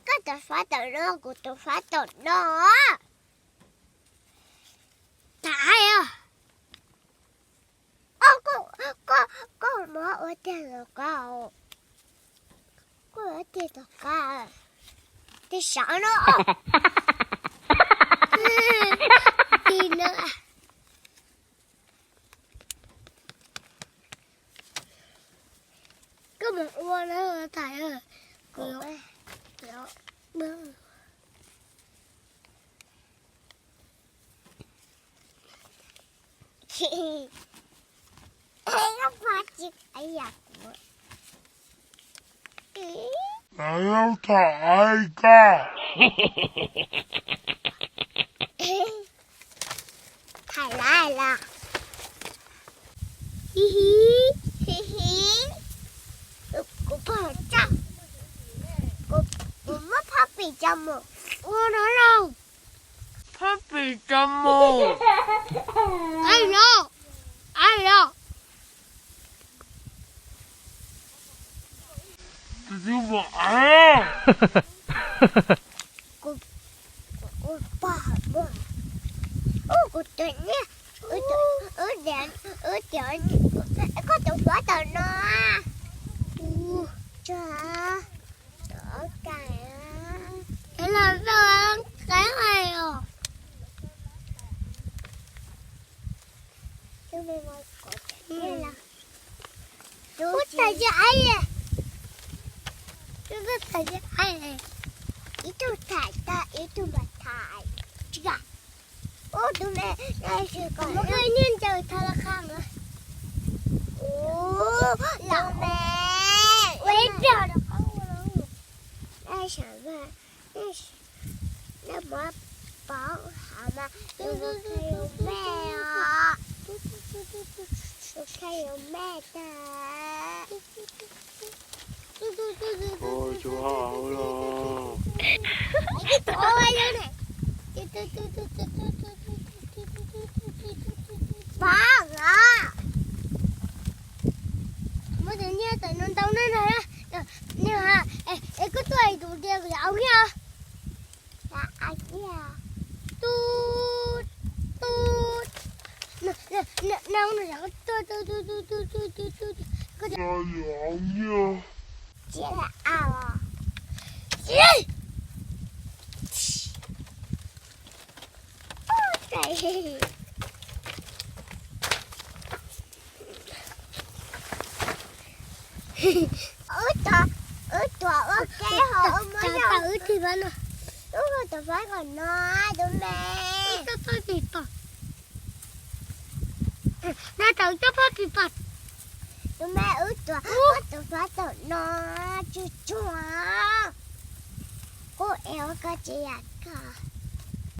ก็จะฟ้าต่อโลกกูจะฟ้าต่อโลกตายอ่ะก็มาเดี๋ยวก็เดี๋ยวที่想了ดีนะก็มันอ้วนแล้วตายกูแล้วมึงก็พาจิกไอ้อยากแล้วถ่ายก็ถ่ายได้ละฮิฮิกูพอจังกูมาพาปีจมูกอ้วนแล้วพาปิดจมูกไอ้โลจะบอกกูบ้าบ้ากูตัวเนี่ยเดี๋ยวก็ตัวฟ้าตัวน้าจ้าตัวไก่เราต้องไก่ไงอ่ะจะไม่มากดนี่ละดูแต่จะไอ้就是ถ่ายให้อีตูถ่ายตาอีตูมาถ่ายจ้ะโอ้ดูแม่ได้สิก่อนไม่เคยเนียนเจอธนาคารเลยโอ้หลังแม่ไว้เดี๋ยวได้ฉันว่าได้มาป้องหามาดูแม่อ่ะดูใครอยู่แม่จ้า就好了。我有点。爸啊！我等你等弄到那来了，你看，个对嘟的个要不要？啊呀！嘟嘟，那然后嘟，个叫羊呀。接来啊了，接。对。ตัวว่าแกหอมมาจากที่บ้านน่ะลูกจะไปก่อนนะดูแม่จะไปปิดปากน่าจะไปปิดปากดูแม่ตัวจะไปต่อนะจุ๊บกูเอวก็จะอยาก